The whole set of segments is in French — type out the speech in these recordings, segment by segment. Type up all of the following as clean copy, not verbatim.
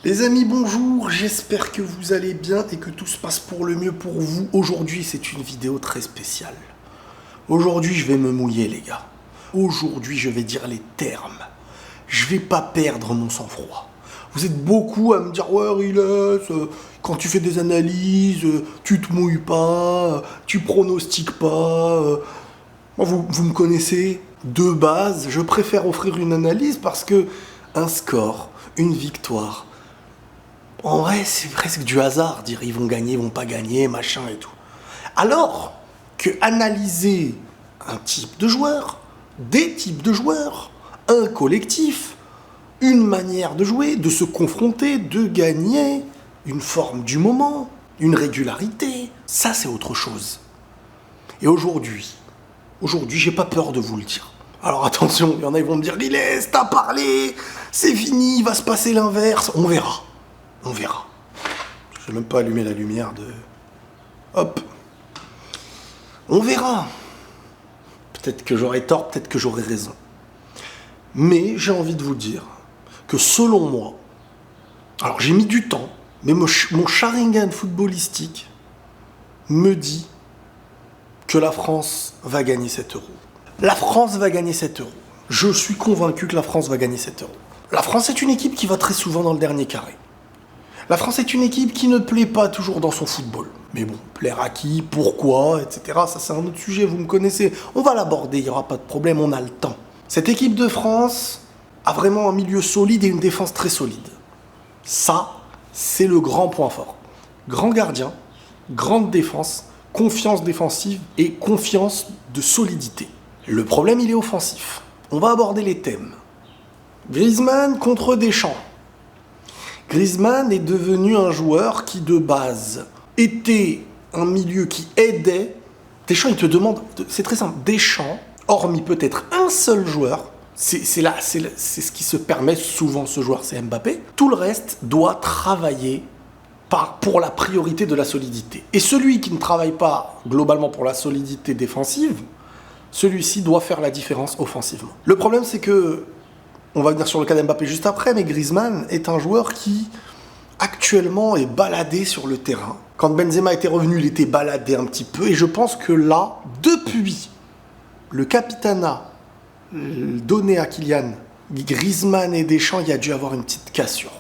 Les amis, bonjour, j'espère que vous allez bien et que tout se passe pour le mieux pour vous. Aujourd'hui, c'est une vidéo très spéciale. Aujourd'hui, je vais me mouiller, les gars. Aujourd'hui, je vais dire les termes. Je vais pas perdre mon sang-froid. Vous êtes beaucoup à me dire « Ouais, Riles, quand tu fais des analyses, tu te mouilles pas, tu pronostiques pas. » Vous me connaissez, de base, je préfère offrir une analyse parce que un score, une victoire, en vrai, c'est presque du hasard, dire ils vont gagner, ils vont pas gagner, machin et tout. Alors que analyser un type de joueur, des types de joueurs, un collectif, une manière de jouer, de se confronter, de gagner, une forme du moment, une régularité, ça c'est autre chose. Et aujourd'hui, j'ai pas peur de vous le dire. Alors attention, il y en a qui vont me dire « Riles, t'as parlé, c'est fini, il va se passer l'inverse. » On verra. On verra. Je n'ai même pas allumé la lumière de... Hop. On verra. Peut-être que j'aurai tort, peut-être que j'aurai raison. Mais j'ai envie de vous dire que selon moi, alors j'ai mis du temps, mais mon Sharingan footballistique me dit que la France va gagner 7 euros. La France va gagner 7 euros. Je suis convaincu que la France va gagner 7 euros. La France est une équipe qui va très souvent dans le dernier carré. La France est une équipe qui ne plaît pas toujours dans son football. Mais bon, plaire à qui, pourquoi, etc. Ça c'est un autre sujet, vous me connaissez. On va l'aborder, il n'y aura pas de problème, on a le temps. Cette équipe de France a vraiment un milieu solide et une défense très solide. Ça, c'est le grand point fort. Grand gardien, grande défense, confiance défensive et confiance de solidité. Le problème, il est offensif. On va aborder les thèmes. Griezmann contre Deschamps. Griezmann est devenu un joueur qui, de base, était un milieu qui aidait. Deschamps, il te demande, c'est très simple, Deschamps, hormis peut-être un seul joueur, c'est ce qui se permet souvent ce joueur, c'est Mbappé, tout le reste doit travailler pour la priorité de la solidité. Et celui qui ne travaille pas globalement pour la solidité défensive, celui-ci doit faire la différence offensivement. Le problème, c'est que on va venir sur le cas d'Mbappé juste après, mais Griezmann est un joueur qui, actuellement, est baladé sur le terrain. Quand Benzema était revenu, il était baladé un petit peu. Et je pense que là, depuis le capitanat donné à Kylian, Griezmann et Deschamps, il y a dû avoir une petite cassure.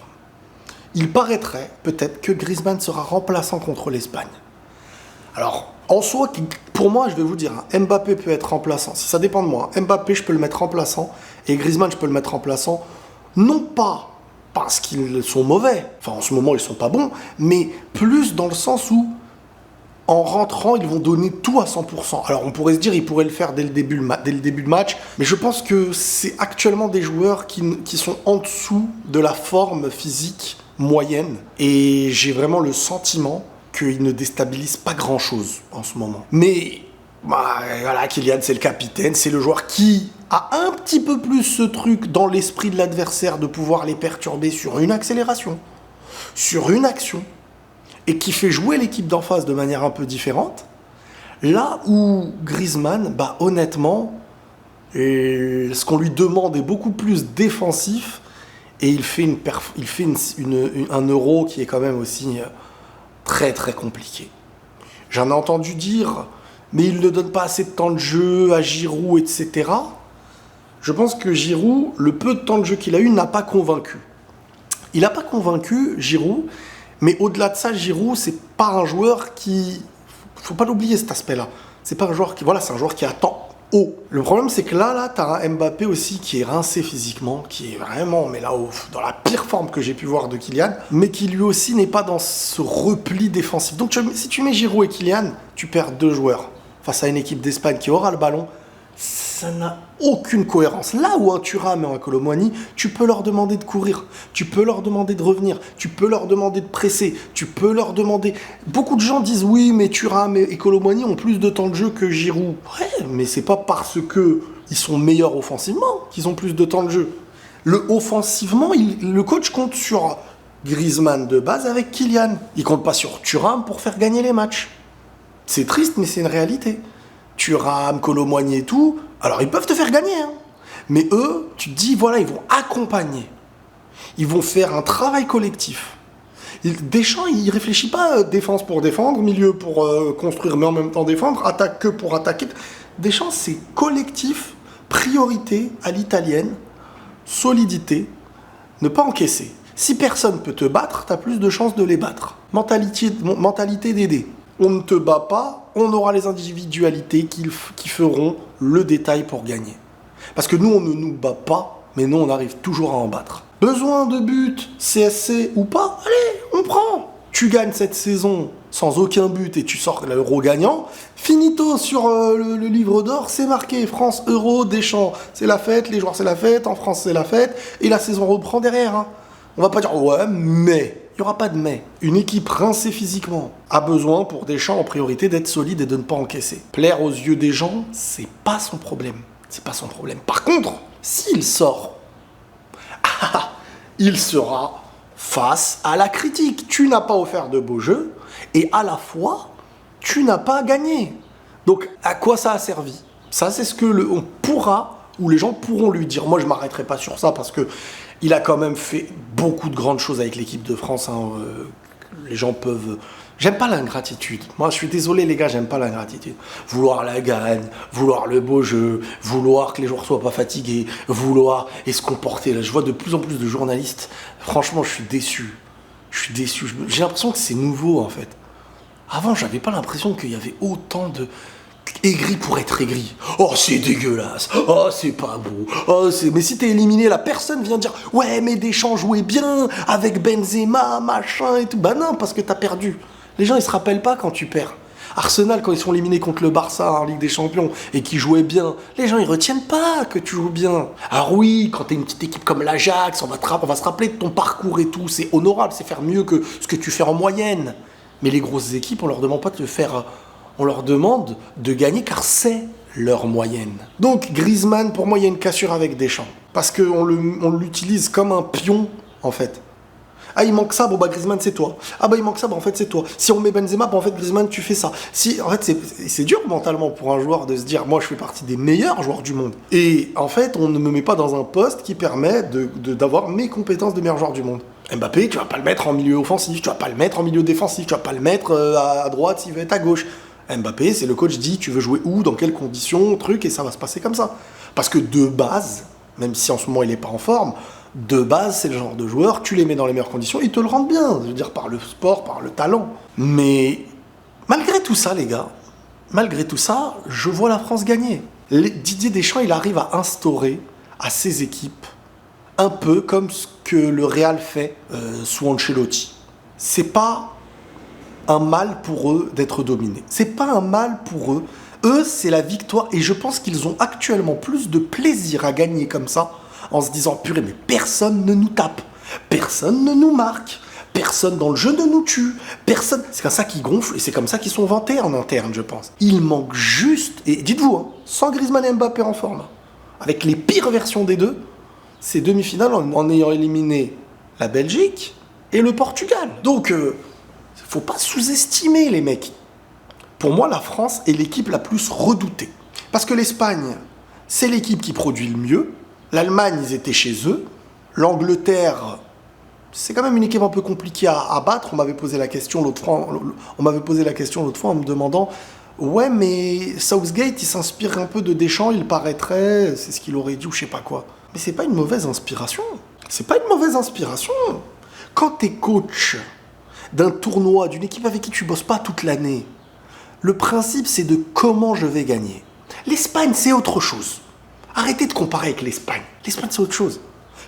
Il paraîtrait peut-être que Griezmann sera remplaçant contre l'Espagne. Alors, en soi, pour moi, je vais vous dire, Mbappé peut être remplaçant. Si ça dépend de moi, Mbappé, je peux le mettre remplaçant. Et Griezmann, je peux le mettre remplaçant. Non pas parce qu'ils sont mauvais. Enfin, en ce moment, ils ne sont pas bons. Mais plus dans le sens où, en rentrant, ils vont donner tout à 100%. Alors, on pourrait se dire, ils pourraient le faire dès le début de match. Mais je pense que c'est actuellement des joueurs qui sont en dessous de la forme physique moyenne. Et j'ai vraiment le sentiment qu'il ne déstabilise pas grand-chose en ce moment. Mais voilà, Kylian, c'est le capitaine, c'est le joueur qui a un petit peu plus ce truc dans l'esprit de l'adversaire de pouvoir les perturber sur une accélération, sur une action, et qui fait jouer l'équipe d'en face de manière un peu différente. Là où Griezmann, honnêtement, ce qu'on lui demande est beaucoup plus défensif, et il fait un euro qui est quand même aussi très très compliqué. J'en ai entendu dire, mais il ne donne pas assez de temps de jeu à Giroud, etc. Je pense que Giroud, le peu de temps de jeu qu'il a eu, n'a pas convaincu. Il n'a pas convaincu Giroud, mais au-delà de ça, Giroud, c'est pas un joueur qui... Faut pas l'oublier cet aspect-là. C'est pas un joueur qui... Voilà, c'est un joueur qui attend haut. Le problème, c'est que là, t'as un Mbappé aussi qui est rincé physiquement, qui est vraiment, mais là, dans la pire forme que j'ai pu voir de Kylian, mais qui lui aussi n'est pas dans ce repli défensif. Donc, si tu mets Giroud et Kylian, tu perds 2 joueurs face à une équipe d'Espagne qui aura le ballon. Ça n'a aucune cohérence. Là où un Thuram et un Kolo Muani, tu peux leur demander de courir, tu peux leur demander de revenir, tu peux leur demander de presser, tu peux leur demander... Beaucoup de gens disent oui, mais Thuram et Kolo Muani ont plus de temps de jeu que Giroud. Ouais, mais c'est pas parce que ils sont meilleurs offensivement qu'ils ont plus de temps de jeu. Offensivement, le coach compte sur Griezmann de base avec Kylian. Il compte pas sur Thuram pour faire gagner les matchs. C'est triste, mais c'est une réalité. Thuram, Kolo Muani et tout, alors ils peuvent te faire gagner, hein. Mais eux, tu te dis, voilà, ils vont accompagner. Ils vont faire un travail collectif. Deschamps, il réfléchit pas défense pour défendre, milieu pour construire, mais en même temps défendre, attaque que pour attaquer. Deschamps, c'est collectif, priorité à l'italienne, solidité, ne pas encaisser. Si personne peut te battre, tu as plus de chances de les battre. Mentalité d'aider. On ne te bat pas, on aura les individualités qui feront le détail pour gagner. Parce que nous, on ne nous bat pas, mais nous, on arrive toujours à en battre. Besoin de but, CSC ou pas, allez, on prend. Tu gagnes cette saison sans aucun but et tu sors l'euro gagnant. Finito sur le livre d'or, c'est marqué France Euro, Deschamps, c'est la fête, les joueurs c'est la fête, en France c'est la fête, et la saison reprend derrière. Hein. On va pas dire ouais, mais. Il n'y aura pas de mais. Une équipe rincée physiquement a besoin pour Deschamps en priorité d'être solide et de ne pas encaisser. Plaire aux yeux des gens, c'est pas son problème. C'est pas son problème. Par contre, s'il sort, il sera face à la critique. Tu n'as pas offert de beaux jeux et à la fois, tu n'as pas gagné. Donc, à quoi ça a servi? Ça, c'est ce que on pourra, ou les gens pourront lui dire. Moi, je ne m'arrêterai pas sur ça parce que il a quand même fait beaucoup de grandes choses avec l'équipe de France. Hein. Les gens peuvent... J'aime pas l'ingratitude. Moi, je suis désolé, les gars, j'aime pas l'ingratitude. Vouloir la gagne, vouloir le beau jeu, vouloir que les joueurs soient pas fatigués, vouloir et se comporter. Là, je vois de plus en plus de journalistes. Franchement, je suis déçu. J'ai l'impression que c'est nouveau, en fait. Avant, j'avais pas l'impression qu'il y avait autant de... aigri pour être aigri. Oh, c'est dégueulasse. Oh, c'est pas beau. Oh, c'est... Mais si t'es éliminé, la personne vient dire « Ouais, mais Deschamps jouait bien avec Benzema, machin et tout. » Bah non, parce que t'as perdu. Les gens, ils se rappellent pas quand tu perds. Arsenal, quand ils sont éliminés contre le Barça en Ligue des Champions et qu'ils jouaient bien, les gens, ils retiennent pas que tu joues bien. Alors oui, quand t'es une petite équipe comme l'Ajax, on va se rappeler de ton parcours et tout. C'est honorable, c'est faire mieux que ce que tu fais en moyenne. Mais les grosses équipes, on leur demande pas de faire... On leur demande de gagner car c'est leur moyenne. Donc Griezmann, pour moi, il y a une cassure avec Deschamps. Parce qu'on l'utilise comme un pion, en fait. Ah, il manque ça, bon bah Griezmann, c'est toi. Ah bah il manque ça, bah en fait c'est toi. Si on met Benzema, bah en fait Griezmann, tu fais ça. Si, en fait, c'est dur mentalement pour un joueur de se dire, moi je fais partie des meilleurs joueurs du monde. Et en fait, on ne me met pas dans un poste qui permet d'avoir mes compétences de meilleur joueur du monde. Mbappé, tu vas pas le mettre en milieu offensif, tu vas pas le mettre en milieu défensif, tu vas pas le mettre à droite s'il veut être à gauche. Mbappé, c'est le coach dit tu veux jouer où, dans quelles conditions, truc, et ça va se passer comme ça. Parce que de base, même si en ce moment il n'est pas en forme, de base c'est le genre de joueur, tu les mets dans les meilleures conditions, ils te le rendent bien, je veux dire par le sport, par le talent. Mais malgré tout ça les gars, malgré tout ça, je vois la France gagner. Didier Deschamps, il arrive à instaurer à ses équipes un peu comme ce que le Real fait sous Ancelotti. C'est pas un mal pour eux d'être dominés. C'est pas un mal pour eux. Eux, c'est la victoire. Et je pense qu'ils ont actuellement plus de plaisir à gagner comme ça, en se disant, purée, mais personne ne nous tape. Personne ne nous marque. Personne dans le jeu ne nous tue. Personne. C'est comme ça qu'ils gonflent et c'est comme ça qu'ils sont vantés en interne, je pense. Il manque juste, et dites-vous, hein, sans Griezmann et Mbappé en forme, avec les pires versions des deux, ces demi-finales en ayant éliminé la Belgique et le Portugal. Donc, faut pas sous-estimer les mecs. Pour moi, la France est l'équipe la plus redoutée. Parce que l'Espagne, c'est l'équipe qui produit le mieux. L'Allemagne, ils étaient chez eux. L'Angleterre, c'est quand même une équipe un peu compliquée à battre. On m'avait posé la question l'autre fois en me demandant ouais, mais Southgate, il s'inspire un peu de Deschamps, il paraîtrait, c'est ce qu'il aurait dit ou je sais pas quoi. Mais c'est pas une mauvaise inspiration. C'est pas une mauvaise inspiration. Quand t'es coach d'un tournoi, d'une équipe avec qui tu bosses pas toute l'année, le principe c'est de comment je vais gagner. L'Espagne c'est autre chose. Arrêtez de comparer avec l'Espagne. L'Espagne c'est autre chose.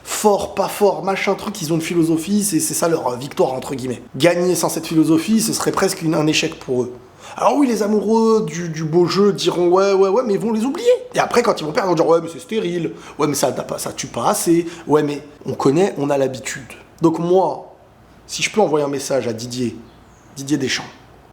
Fort, pas fort, machin truc, ils ont une philosophie, c'est ça leur victoire entre guillemets. Gagner sans cette philosophie, ce serait presque un échec pour eux. Alors oui, les amoureux du beau jeu diront ouais, mais ils vont les oublier. Et après quand ils vont perdre, ils vont dire ouais mais c'est stérile, ouais mais ça tue pas assez, ouais mais on a l'habitude. Donc moi, si je peux envoyer un message à Didier Deschamps,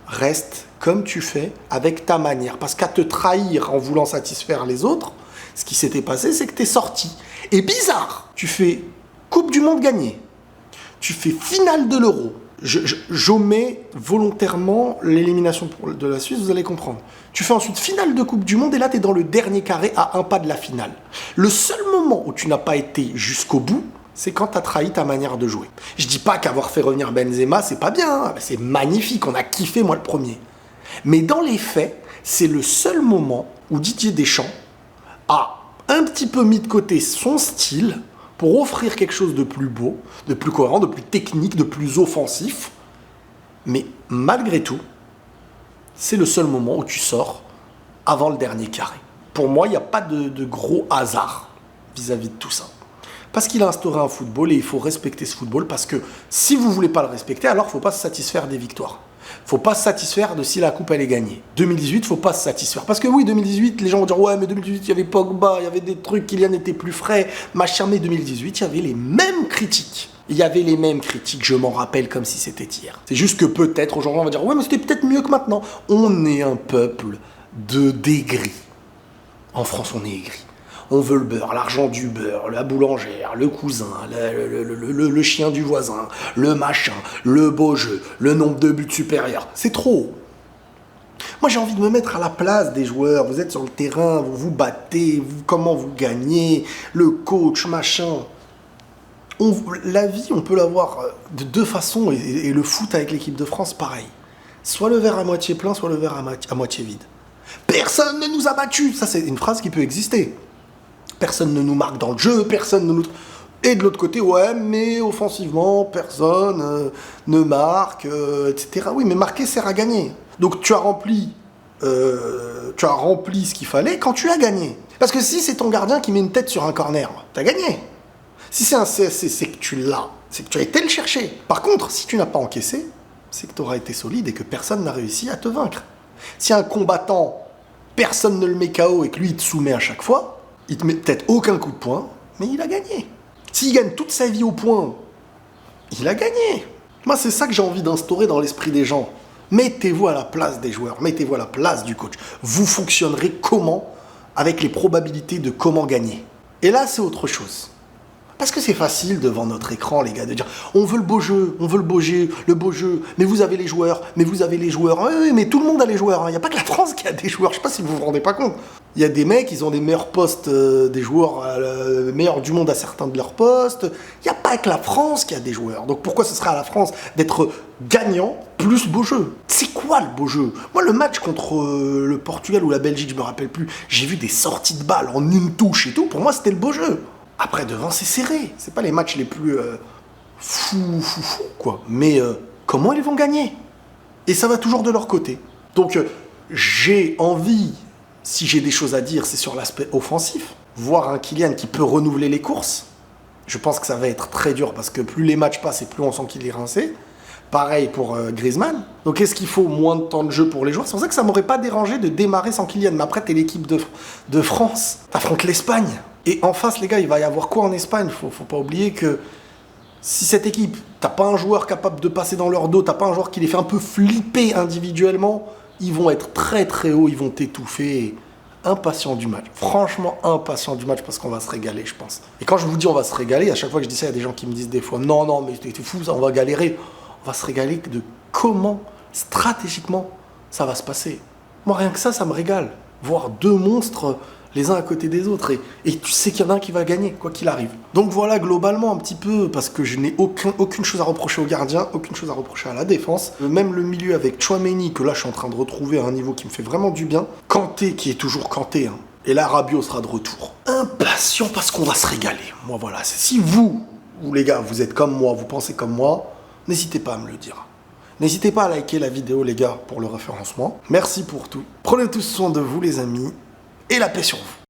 reste comme tu fais avec ta manière. Parce qu'à te trahir en voulant satisfaire les autres, ce qui s'était passé, c'est que t'es sorti. Et bizarre, tu fais Coupe du Monde gagnée, tu fais finale de l'Euro. J'omets volontairement l'élimination de la Suisse, vous allez comprendre. Tu fais ensuite finale de Coupe du Monde et là, t'es dans le dernier carré à un pas de la finale. Le seul moment où tu n'as pas été jusqu'au bout, c'est quand tu as trahi ta manière de jouer. Je dis pas qu'avoir fait revenir Benzema, c'est pas bien, hein. C'est magnifique, on a kiffé, moi le premier. Mais dans les faits, c'est le seul moment où Didier Deschamps a un petit peu mis de côté son style pour offrir quelque chose de plus beau, de plus cohérent, de plus technique, de plus offensif. Mais malgré tout, c'est le seul moment où tu sors avant le dernier carré. Pour moi, il n'y a pas de gros hasard vis-à-vis de tout ça. Parce qu'il a instauré un football et il faut respecter ce football parce que si vous ne voulez pas le respecter, alors il ne faut pas se satisfaire des victoires. Il ne faut pas se satisfaire de si la coupe elle est gagnée. 2018, il ne faut pas se satisfaire. Parce que oui, 2018, les gens vont dire ouais, mais 2018, il y avait Pogba, il y avait des trucs, Kylian était plus frais, machin. Mais 2018, il y avait les mêmes critiques. Il y avait les mêmes critiques, je m'en rappelle comme si c'était hier. C'est juste que peut-être aujourd'hui on va dire ouais, mais c'était peut-être mieux que maintenant. On est un peuple d'aigris. En France, on est aigris. On veut le beurre, l'argent du beurre, la boulangère, le cousin, le chien du voisin, le machin, le beau jeu, le nombre de buts supérieurs. C'est trop. Moi, j'ai envie de me mettre à la place des joueurs. Vous êtes sur le terrain, vous vous battez, comment vous gagnez, le coach, machin. La vie, on peut l'avoir de deux façons. Et le foot avec l'équipe de France, pareil. Soit le verre à moitié plein, soit le verre à moitié vide. Personne ne nous a battus. Ça, c'est une phrase qui peut exister. Personne ne nous marque dans le jeu, personne ne nous... Et de l'autre côté, ouais, mais offensivement, personne ne marque, etc. Oui, mais marquer sert à gagner. Donc tu as rempli ce qu'il fallait quand tu as gagné. Parce que si c'est ton gardien qui met une tête sur un corner, t'as gagné. Si c'est un CSC, c'est que tu l'as, c'est que tu as été le chercher. Par contre, si tu n'as pas encaissé, c'est que tu auras été solide et que personne n'a réussi à te vaincre. Si un combattant, personne ne le met KO et que lui, il te soumet à chaque fois, il te met peut-être aucun coup de poing, mais il a gagné. S'il gagne toute sa vie au point, il a gagné. Moi, c'est ça que j'ai envie d'instaurer dans l'esprit des gens. Mettez-vous à la place des joueurs, mettez-vous à la place du coach. Vous fonctionnerez comment avec les probabilités de comment gagner. Et là, c'est autre chose. Parce que c'est facile devant notre écran, les gars, de dire on veut le beau jeu, mais vous avez les joueurs, Oui, mais tout le monde a les joueurs. Il n'y a pas que la France qui a des joueurs, je ne sais pas si vous vous rendez pas compte. Il y a des mecs, ils ont des meilleurs postes, des joueurs meilleurs du monde à certains de leurs postes. Il n'y a pas que la France qui a des joueurs. Donc pourquoi ce serait à la France d'être gagnant plus beau jeu? C'est quoi le beau jeu? Moi, le match contre le Portugal ou la Belgique, je me rappelle plus, j'ai vu des sorties de balles en une touche et tout. Pour moi, c'était le beau jeu. Après, devant, c'est serré. C'est pas les matchs les plus fou, quoi. Mais comment ils vont gagner? Et ça va toujours de leur côté. Donc, j'ai envie, si j'ai des choses à dire, c'est sur l'aspect offensif. Voir un Kylian qui peut renouveler les courses. Je pense que ça va être très dur parce que plus les matchs passent et plus on sent qu'il est rincé. Pareil pour Griezmann. Donc, est-ce qu'il faut moins de temps de jeu pour les joueurs? C'est pour ça que ça m'aurait pas dérangé de démarrer sans Kylian. Mais après, t'es l'équipe de France. T'affrontes l'Espagne. Et en face, les gars, il va y avoir quoi en Espagne? Faut pas oublier que si cette équipe, t'as pas un joueur capable de passer dans leur dos, t'as pas un joueur qui les fait un peu flipper individuellement, ils vont être très très hauts, ils vont t'étouffer. Impatient du match. Franchement, impatient du match parce qu'on va se régaler, je pense. Et quand je vous dis on va se régaler, à chaque fois que je dis ça, il y a des gens qui me disent des fois non, mais t'es fou, ça, on va galérer. On va se régaler de comment, stratégiquement, ça va se passer. Moi, rien que ça me régale. Voir deux monstres les uns à côté des autres. Et tu sais qu'il y en a un qui va gagner, quoi qu'il arrive. Donc voilà, globalement, un petit peu, parce que je n'ai aucune chose à reprocher au gardien, aucune chose à reprocher à la défense. Même le milieu avec Tchouaméni, que là, je suis en train de retrouver à un niveau qui me fait vraiment du bien. Kanté, qui est toujours Kanté, hein. Et là, Rabiot sera de retour. Impatient parce qu'on va se régaler. Moi, voilà. Si vous, les gars, vous êtes comme moi, vous pensez comme moi, n'hésitez pas à me le dire. N'hésitez pas à liker la vidéo, les gars, pour le référencement. Merci pour tout. Prenez tous soin de vous, les amis. Et la paix sur vous.